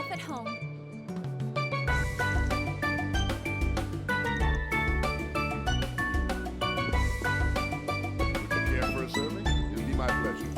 yourself at home. Would you care for a serving? It'd be my pleasure.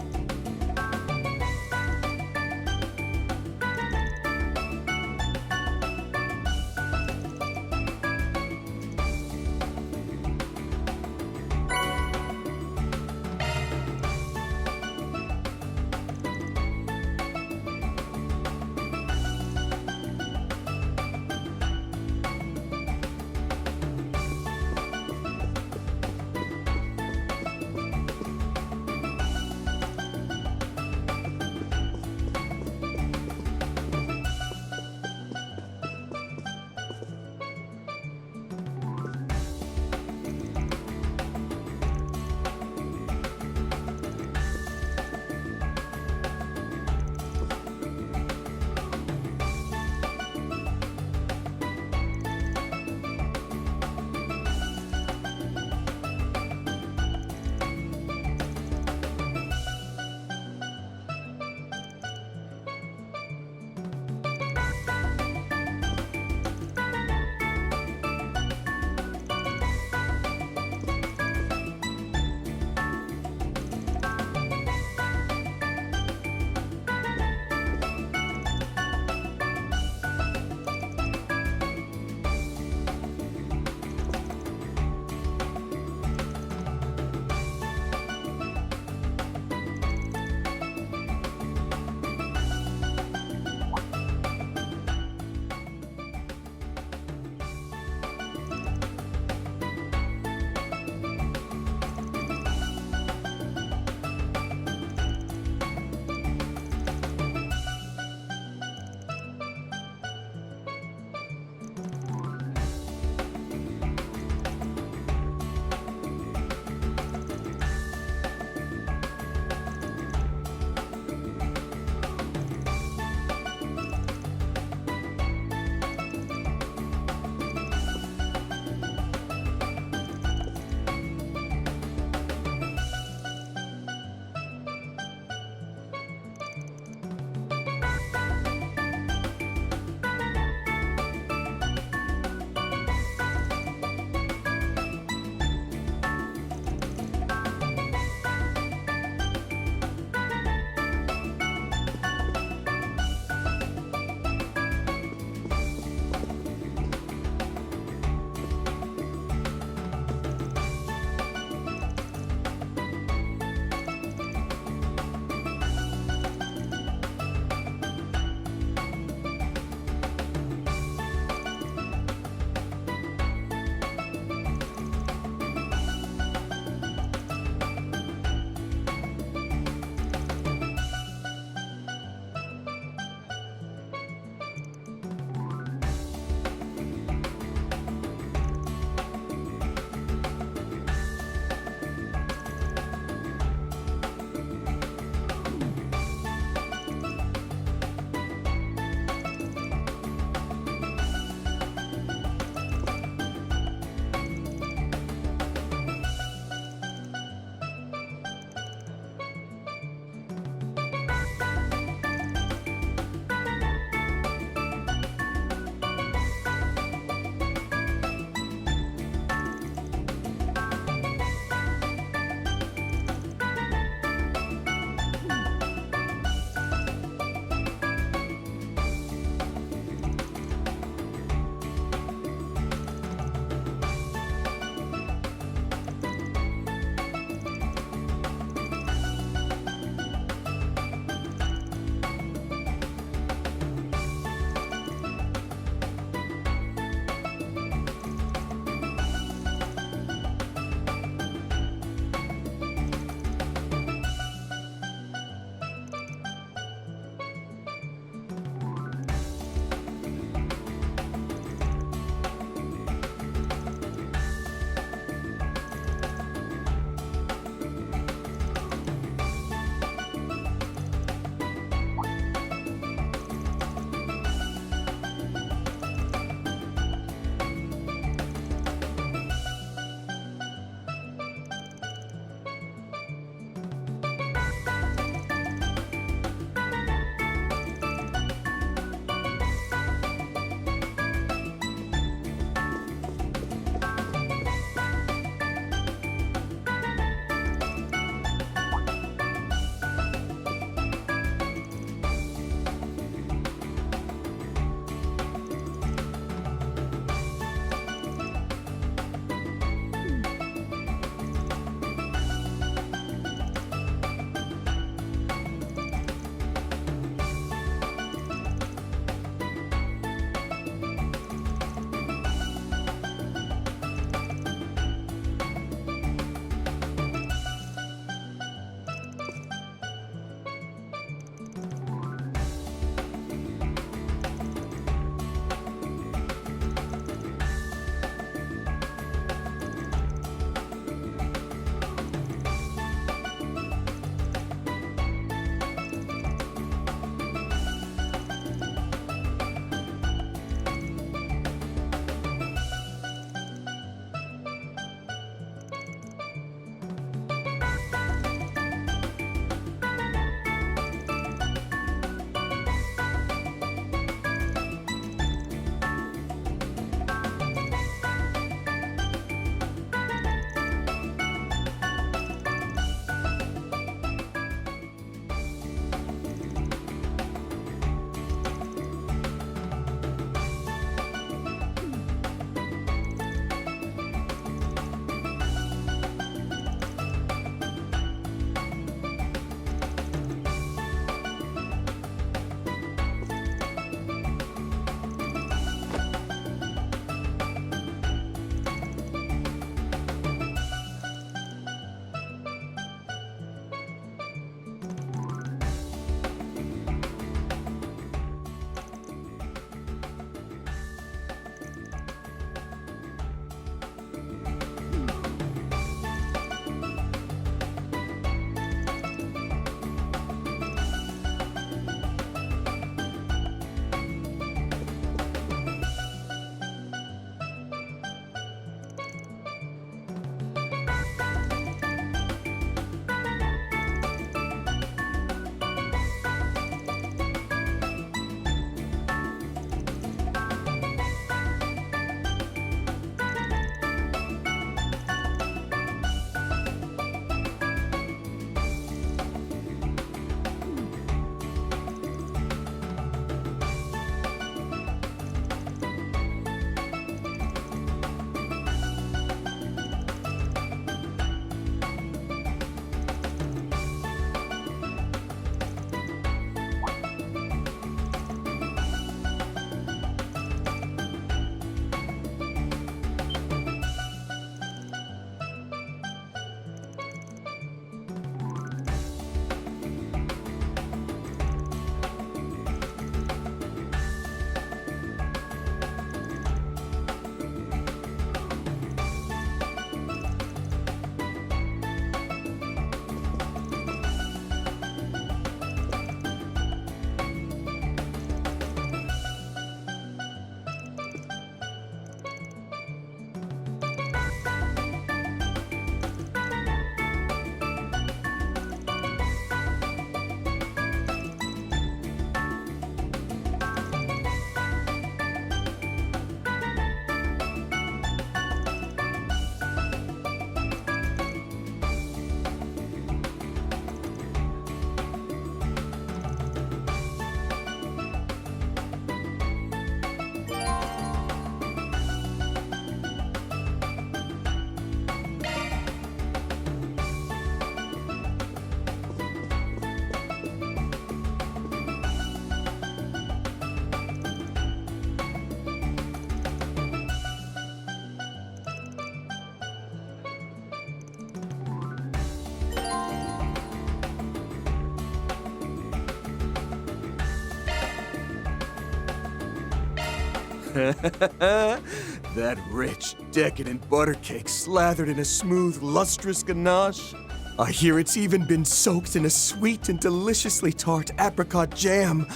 That rich, decadent butter cake slathered in a smooth, lustrous ganache. I hear it's even been soaked in a sweet and deliciously tart apricot jam.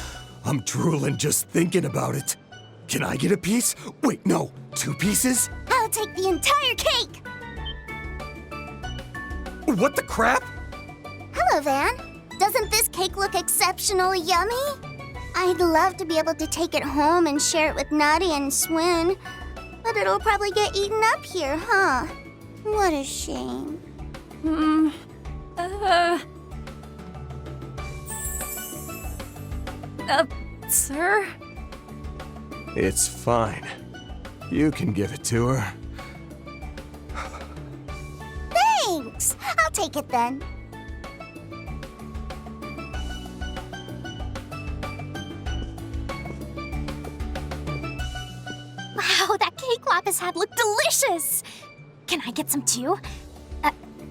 I'm drooling just thinking about it. Can I get a piece? Wait, no, 2 pieces? I'll take the entire cake! What the crap? Hello, Van. Doesn't this cake look exceptionally yummy? I'd love to be able to take it home and share it with Nutty and Swin, but it'll probably get eaten up here, huh? What a shame. Sir? It's fine. You can give it to her. Thanks! I'll take it then. Wow, that cake Lapis had looked delicious! Can I get some too?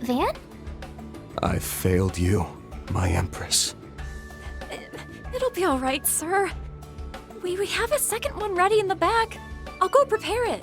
Van? I failed you, my Empress. It'll be all right, sir. We have a second one ready in the back. I'll go prepare it.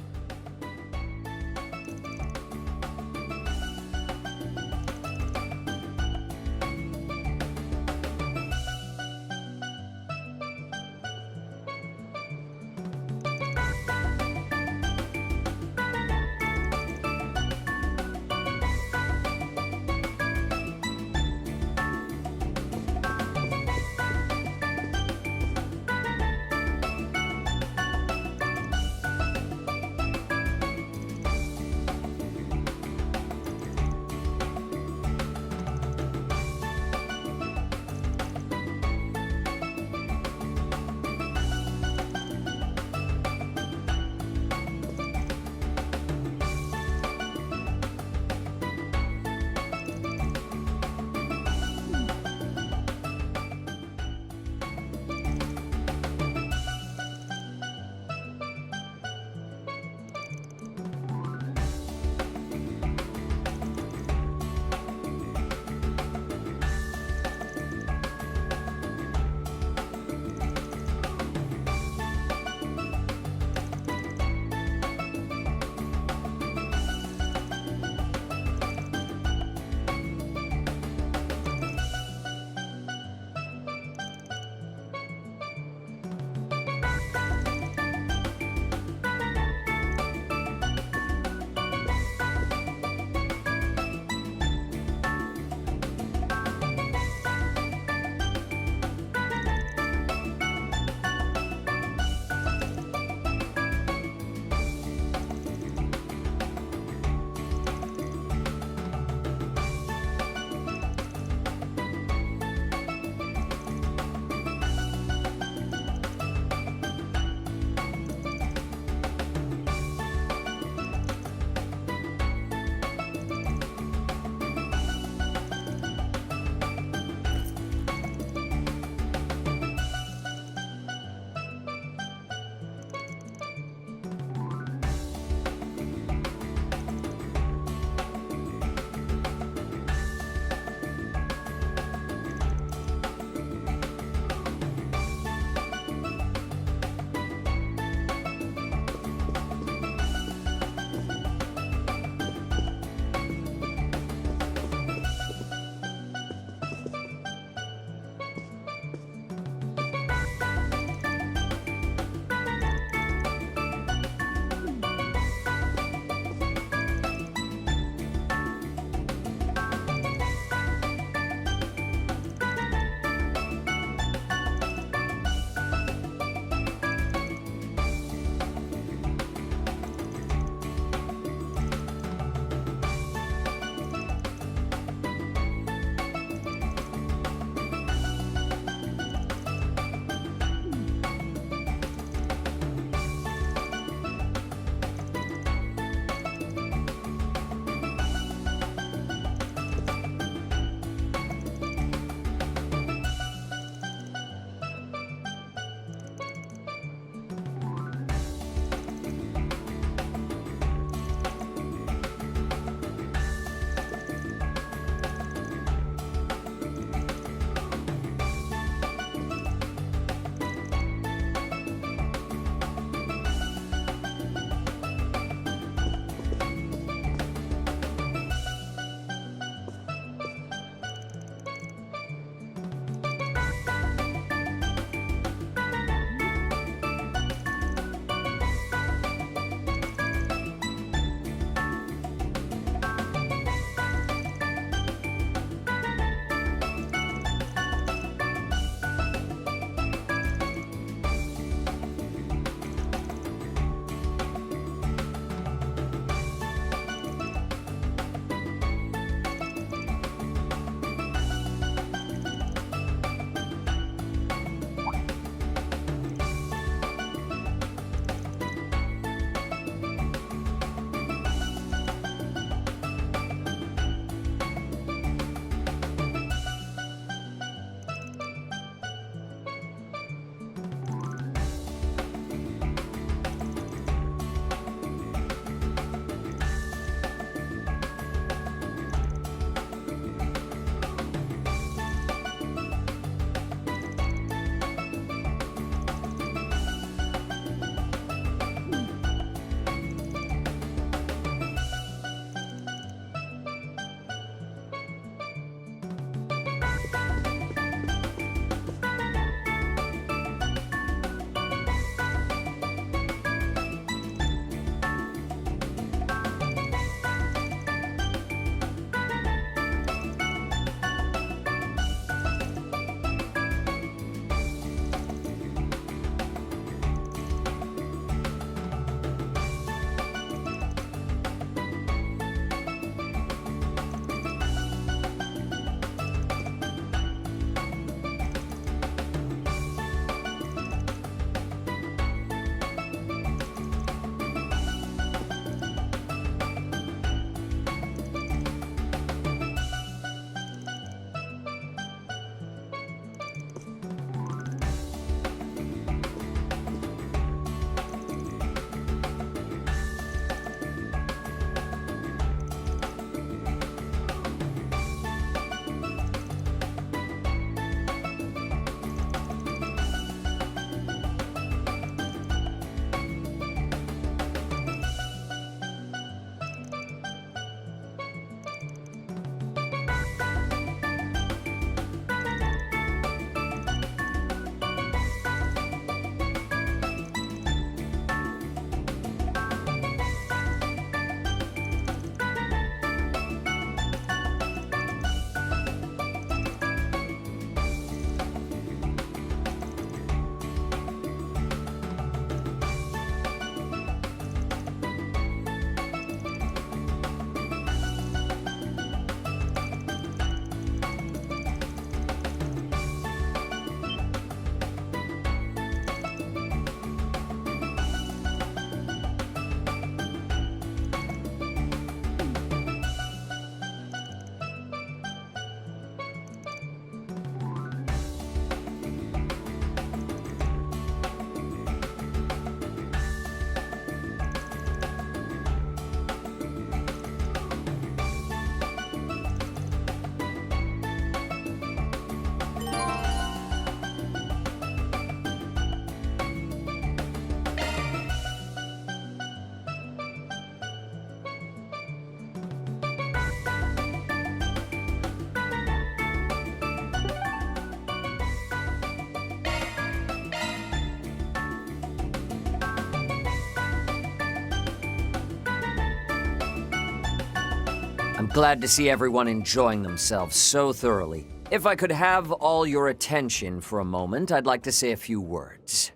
Glad to see everyone enjoying themselves so thoroughly. If I could have all your attention for a moment, I'd like to say a few words.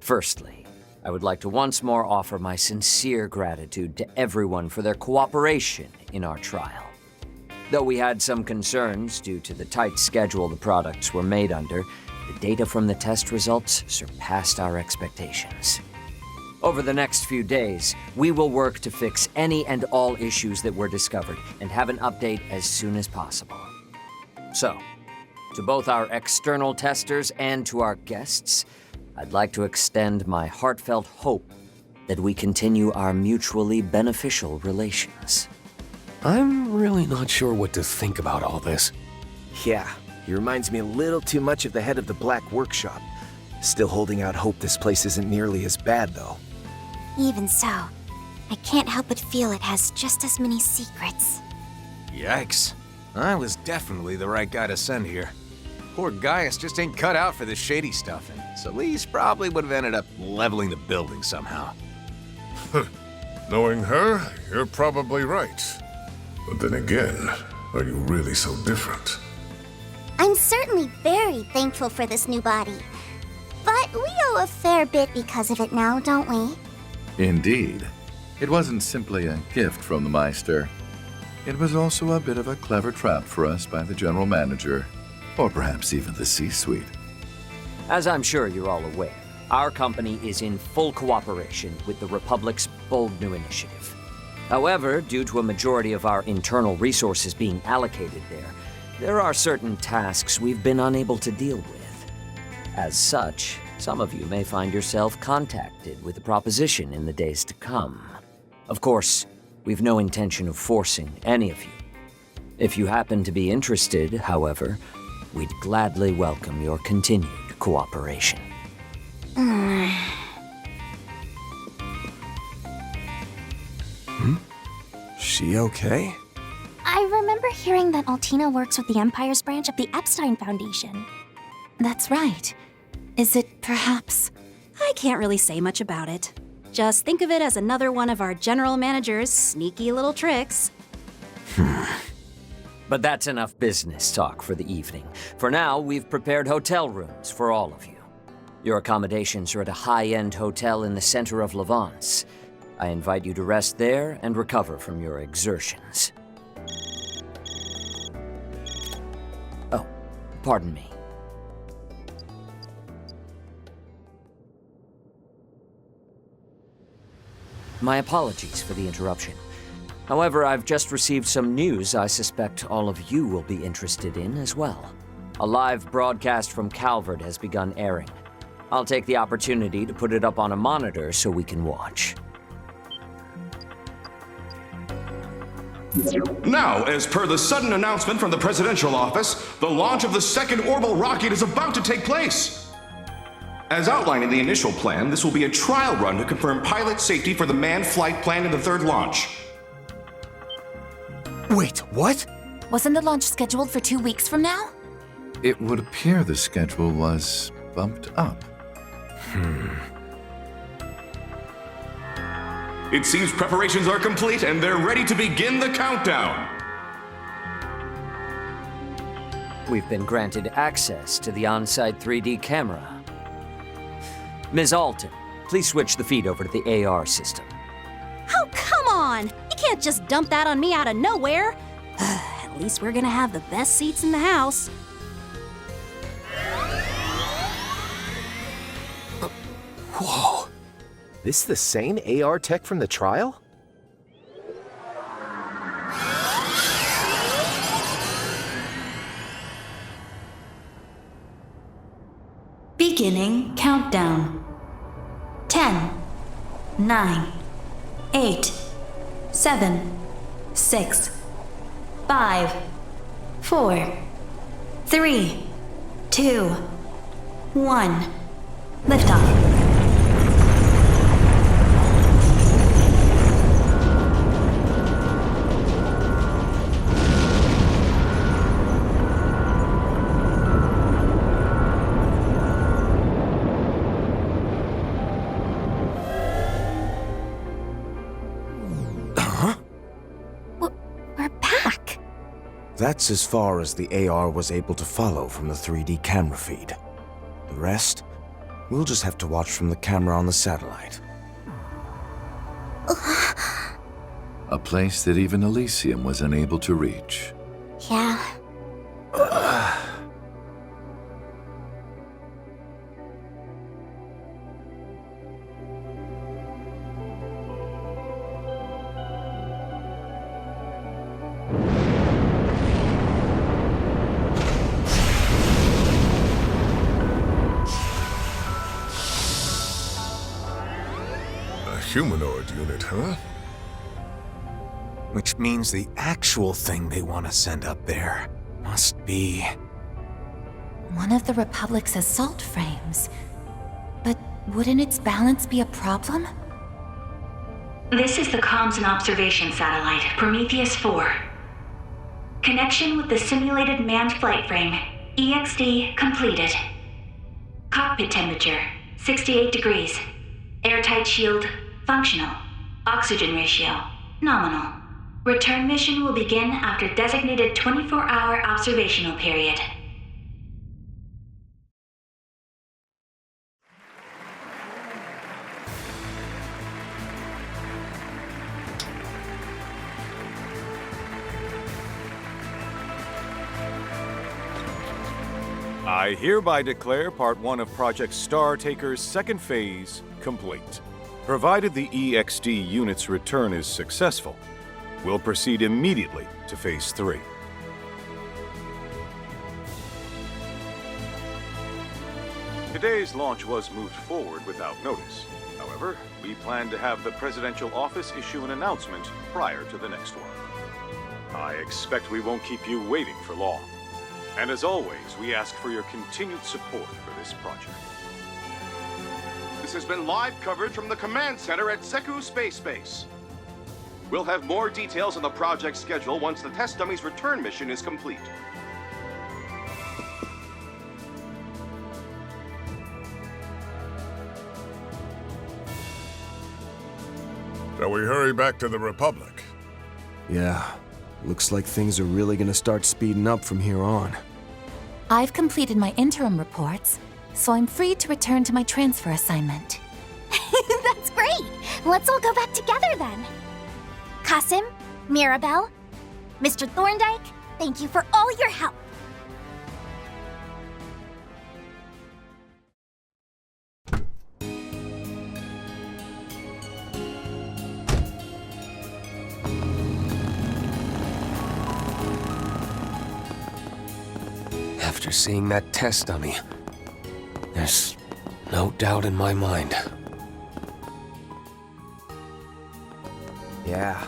Firstly, I would like to once more offer my sincere gratitude to everyone for their cooperation in our trial. Though we had some concerns due to the tight schedule the products were made under, the data from the test results surpassed our expectations. Over the next few days, we will work to fix any and all issues that were discovered and have an update as soon as possible. So, to both our external testers and to our guests, I'd like to extend my heartfelt hope that we continue our mutually beneficial relations. I'm really not sure what to think about all this. Yeah, he reminds me a little too much of the head of the Black Workshop. Still holding out hope this place isn't nearly as bad, though. Even so, I can't help but feel it has just as many secrets. Yikes. I was definitely the right guy to send here. Poor Gaius just ain't cut out for this shady stuff, and Celeste probably would have ended up leveling the building somehow. Knowing her, you're probably right. But then again, are you really so different? I'm certainly very thankful for this new body. But we owe a fair bit because of it now, don't we? Indeed. It wasn't simply a gift from the Meister. It was also a bit of a clever trap for us by the General Manager, or perhaps even the C-Suite. As I'm sure you're all aware, our company is in full cooperation with the Republic's bold new initiative. However, due to a majority of our internal resources being allocated there are certain tasks we've been unable to deal with. As such, some of you may find yourself contacted with a proposition in the days to come. Of course, we've no intention of forcing any of you. If you happen to be interested, however, we'd gladly welcome your continued cooperation. She okay? I remember hearing that Altina works with the Empire's branch of the Epstein Foundation. That's right. Is it perhaps? I can't really say much about it. Just think of it as another one of our general manager's sneaky little tricks. But that's enough business talk for the evening. For now, we've prepared hotel rooms for all of you. Your accommodations are at a high-end hotel in the center of Levance. I invite you to rest there and recover from your exertions. Oh, pardon me. My apologies for the interruption. However, I've just received some news I suspect all of you will be interested in as well. A live broadcast from Calvert has begun airing. I'll take the opportunity to put it up on a monitor so we can watch. Now, as per the sudden announcement from the presidential office, the launch of the second orbital rocket is about to take place. As outlined in the initial plan, this will be a trial run to confirm pilot safety for the manned flight planned in the third launch. Wait, what? Wasn't the launch scheduled for 2 weeks from now? It would appear the schedule was bumped up. It seems preparations are complete and they're ready to begin the countdown. We've been granted access to the on-site 3D camera. Ms. Alton, please switch the feed over to the AR system. Oh, come on! You can't just dump that on me out of nowhere! At least we're gonna have the best seats in the house. Whoa. This the same AR tech from the trial? Beginning countdown. 10, 9, 8, 7, 6, 5, 4, 3, 2, 1. Liftoff. That's as far as the AR was able to follow from the 3D camera feed. The rest, we'll just have to watch from the camera on the satellite. A place that even Elysium was unable to reach. Yeah. A humanoid unit, huh? Which means the actual thing they want to send up there must be... One of the Republic's assault frames. But wouldn't its balance be a problem? This is the Comms and Observation Satellite, Prometheus 4. Connection with the simulated manned flight frame, EXD completed. Cockpit temperature, 68 degrees. Airtight shield, functional. Oxygen ratio, nominal. Return mission will begin after designated 24-hour observational period. I hereby declare Part 1 of Project Star Taker's second phase complete. Provided the EXD unit's return is successful, we'll proceed immediately to Phase 3. Today's launch was moved forward without notice. However, we plan to have the Presidential Office issue an announcement prior to the next one. I expect we won't keep you waiting for long. And as always, we ask for your continued support for this project. This has been live coverage from the command center at Seku Space Base. We'll have more details on the project schedule once the test dummy's return mission is complete. Shall we hurry back to the Republic? Yeah, looks like things are really gonna start speeding up from here on. I've completed my interim reports, so I'm free to return to my transfer assignment. That's great! Let's all go back together then. Kasim, Mirabelle, Mr. Thorndyke, thank you for all your help. After seeing that test dummy, there's no doubt in my mind. Yeah,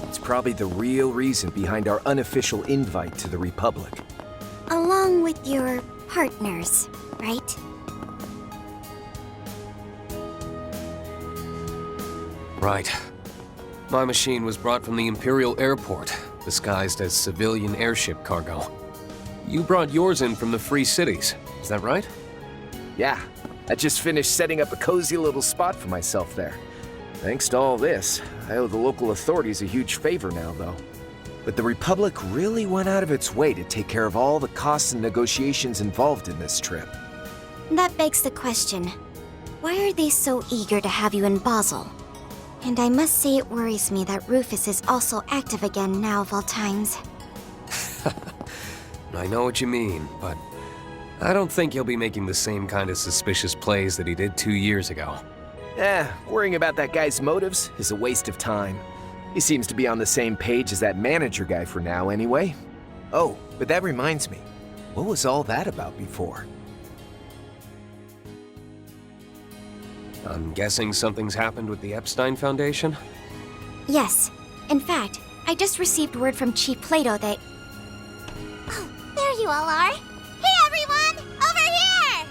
it's probably the real reason behind our unofficial invite to the Republic. Along with your partners, right? Right. My machine was brought from the Imperial Airport, disguised as civilian airship cargo. You brought yours in from the Free Cities, is that right? Yeah, I just finished setting up a cozy little spot for myself there. Thanks to all this, I owe the local authorities a huge favor now, though. But the Republic really went out of its way to take care of all the costs and negotiations involved in this trip. That begs the question, why are they so eager to have you in Basel? And I must say it worries me that Rufus is also active again now of all times. I know what you mean, but I don't think he'll be making the same kind of suspicious plays that he did 2 years ago. Worrying about that guy's motives is a waste of time. He seems to be on the same page as that manager guy for now, anyway. Oh, but that reminds me. What was all that about before? I'm guessing something's happened with the Epstein Foundation? Yes. In fact, I just received word from Chief Plato that... Oh, there you all are! Hey everyone! Over here!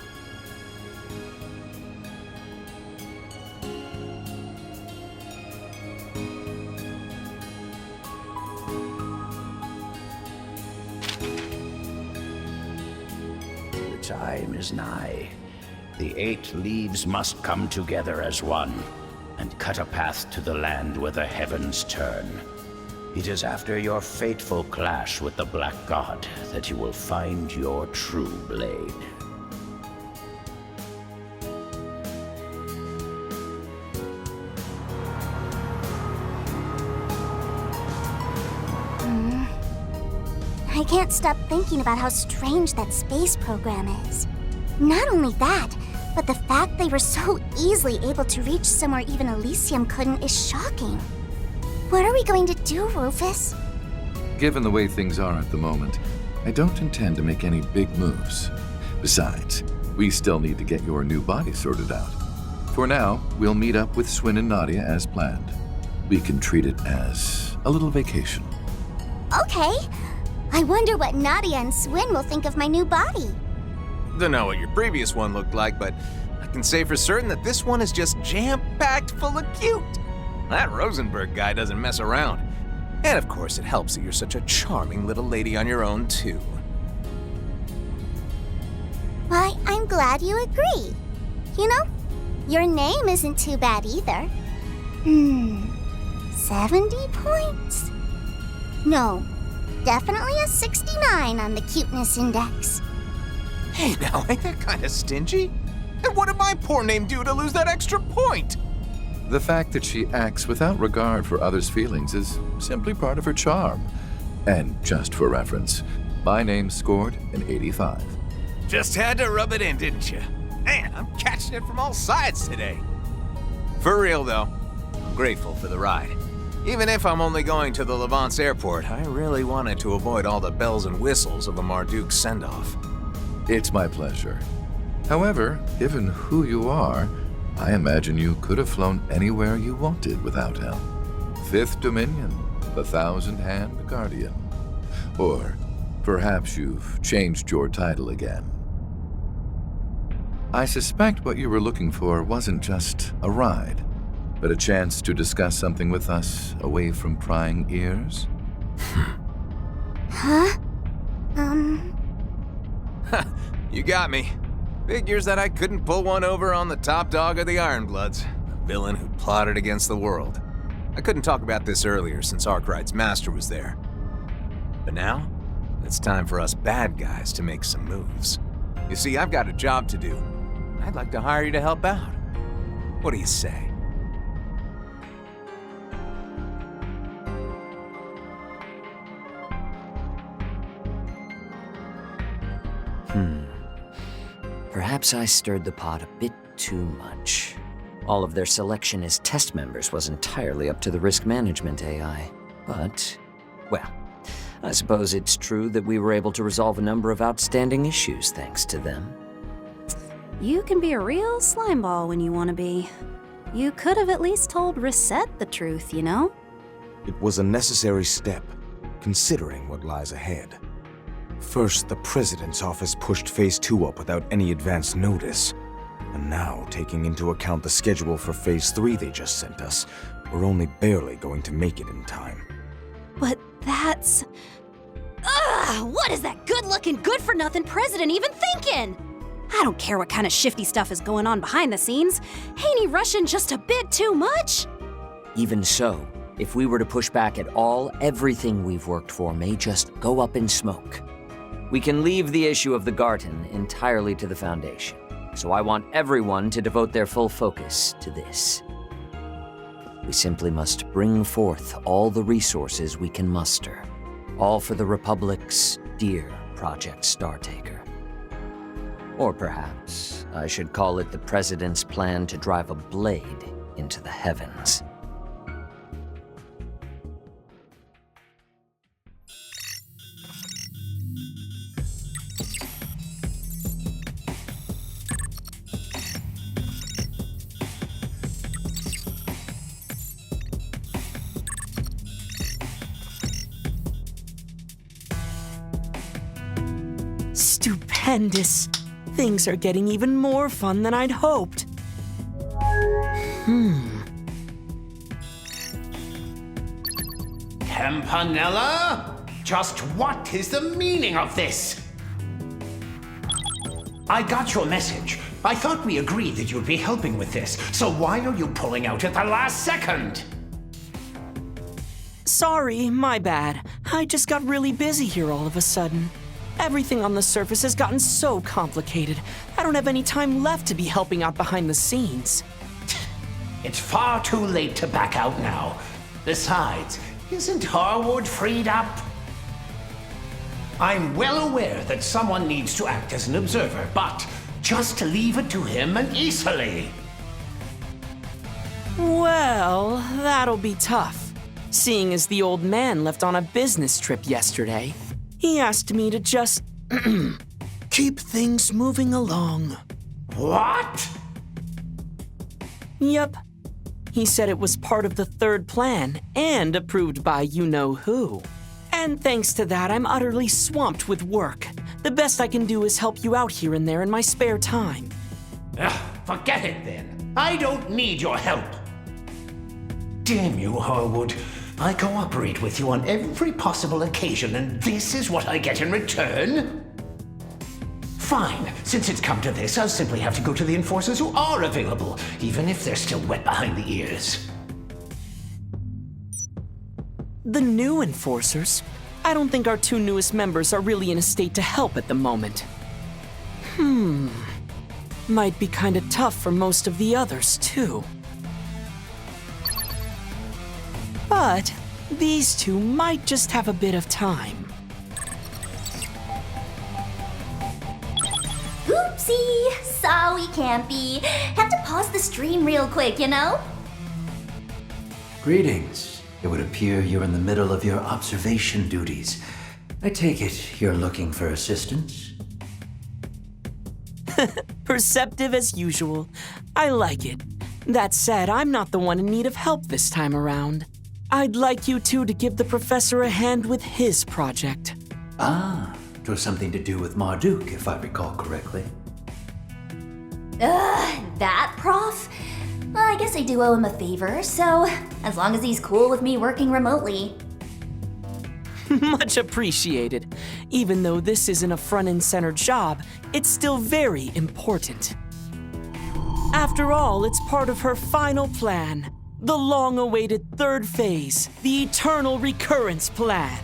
The time is nigh. The 8 leaves must come together as one, and cut a path to the land where the heavens turn. It is after your fateful clash with the Black God that you will find your true blade. I can't stop thinking about how strange that space program is. Not only that, but the fact they were so easily able to reach somewhere even Elysium couldn't is shocking. What are we going to do, Rufus? Given the way things are at the moment, I don't intend to make any big moves. Besides, we still need to get your new body sorted out. For now, we'll meet up with Swin and Nadia as planned. We can treat it as a little vacation. Okay. I wonder what Nadia and Swin will think of my new body. Don't know what your previous one looked like, but I can say for certain that this one is just jam-packed full of cute. That Rosenberg guy doesn't mess around. And of course, it helps that you're such a charming little lady on your own, too. Why, I'm glad you agree. You know, your name isn't too bad either. 70 points? No, definitely a 69 on the cuteness index. Hey now, ain't that kind of stingy? And what did my poor name do to lose that extra point? The fact that she acts without regard for others' feelings is simply part of her charm. And just for reference, my name scored an 85. Just had to rub it in, didn't you? Man, I'm catching it from all sides today. For real, though, I'm grateful for the ride. Even if I'm only going to the Levance airport, I really wanted to avoid all the bells and whistles of a Marduk send-off. It's my pleasure. However, given who you are, I imagine you could have flown anywhere you wanted without help. Fifth Dominion, the Thousand-Hand Guardian. Or perhaps you've changed your title again. I suspect what you were looking for wasn't just a ride, but a chance to discuss something with us away from prying ears? Huh? You got me. Figures that I couldn't pull one over on the top dog of the Ironbloods, a villain who plotted against the world. I couldn't talk about this earlier since Arkwright's master was there. But now, it's time for us bad guys to make some moves. You see, I've got a job to do. I'd like to hire you to help out. What do you say? Perhaps I stirred the pot a bit too much. All of their selection as test members was entirely up to the risk management AI. But, well, I suppose it's true that we were able to resolve a number of outstanding issues thanks to them. You can be a real slimeball when you want to be. You could have at least told Reset the truth, you know? It was a necessary step, considering what lies ahead. First, the President's office pushed Phase 2 up without any advance notice. And now, taking into account the schedule for Phase 3 they just sent us, we're only barely going to make it in time. But that's... Ugh! What is that good-looking, good-for-nothing president even thinking? I don't care what kind of shifty stuff is going on behind the scenes. Ain't he rushing just a bit too much? Even so, if we were to push back at all, everything we've worked for may just go up in smoke. We can leave the issue of the Garten entirely to the Foundation, so I want everyone to devote their full focus to this. We simply must bring forth all the resources we can muster, all for the Republic's dear Project Startaker. Or perhaps I should call it the President's plan to drive a blade into the heavens. Stupendous. Things are getting even more fun than I'd hoped. Campanella? Just what is the meaning of this? I got your message. I thought we agreed that you'd be helping with this, so why are you pulling out at the last second? Sorry, my bad. I just got really busy here all of a sudden. Everything on the surface has gotten so complicated. I don't have any time left to be helping out behind the scenes. It's far too late to back out now. Besides, isn't Harwood freed up? I'm well aware that someone needs to act as an observer, but just leave it to him and Isali. Well, that'll be tough. Seeing as the old man left on a business trip yesterday, he asked me to just keep things moving along. What? Yep. He said it was part of the third plan and approved by you-know-who. And thanks to that, I'm utterly swamped with work. The best I can do is help you out here and there in my spare time. Forget it then. I don't need your help. Damn you, Harwood. I cooperate with you on every possible occasion, and this is what I get in return? Fine. Since it's come to this, I'll simply have to go to the enforcers who are available, even if they're still wet behind the ears. The new enforcers? I don't think our two newest members are really in a state to help at the moment. Might be kinda tough for most of the others, too. But these two might just have a bit of time. Oopsie! Sorry, Campy. Have to pause the stream real quick, you know? Greetings. It would appear you're in the middle of your observation duties. I take it you're looking for assistance? Perceptive as usual. I like it. That said, I'm not the one in need of help this time around. I'd like you two to give the professor a hand with his project. Ah, it was something to do with Marduk, if I recall correctly. That prof? Well, I guess I do owe him a favor, so as long as he's cool with me working remotely. Much appreciated. Even though this isn't a front and center job, it's still very important. After all, it's part of her final plan. The long-awaited third phase, the Eternal Recurrence Plan.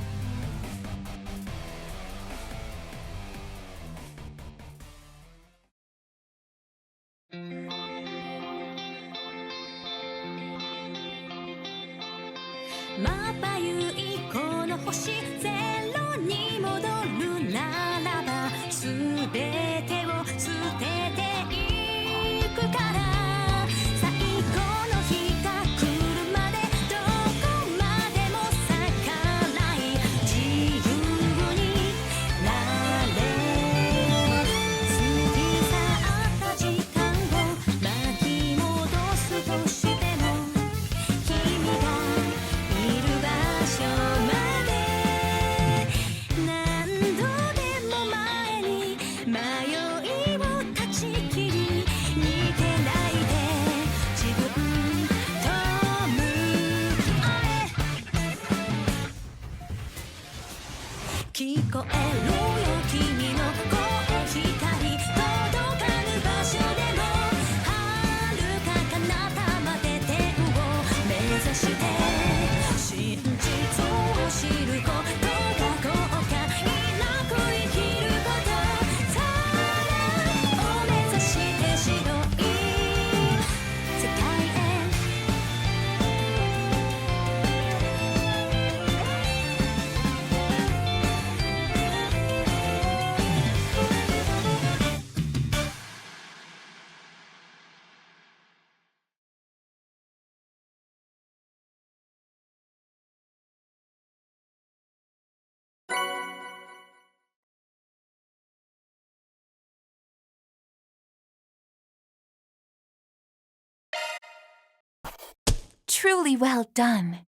Truly well done.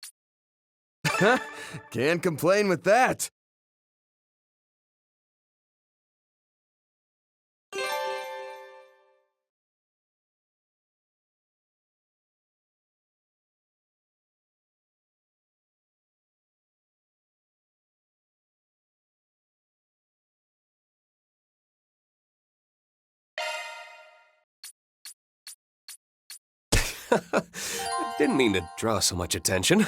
Can't complain with that. Didn't mean to draw so much attention.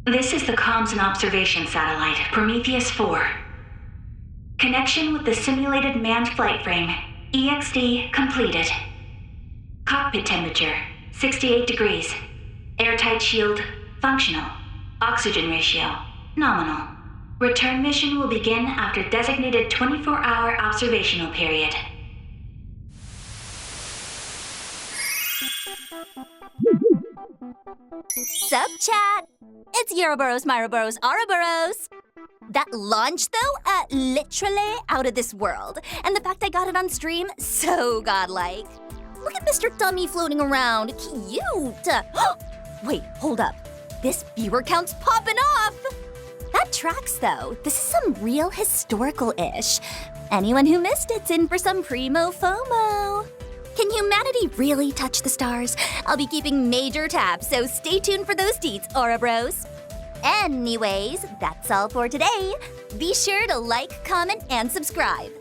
This is the comms and observation satellite, Prometheus 4. Connection with the simulated manned flight frame, EXD completed. Cockpit temperature, 68 degrees. Airtight shield, functional. Oxygen ratio, nominal. Return mission will begin after designated 24-hour observational period. Sup, chat? It's Euroboros, Myroboros, Ouroboros. That launch, though, literally out of this world. And the fact I got it on stream, so godlike. Look at Mr. Dummy floating around. Cute. Wait, hold up. This viewer count's popping off. That tracks, though. This is some real historical-ish. Anyone who missed it's in for some primo FOMO. Can humanity really touch the stars? I'll be keeping major tabs, so stay tuned for those deets, Ouroboros. Anyways, that's all for today. Be sure to like, comment, and subscribe.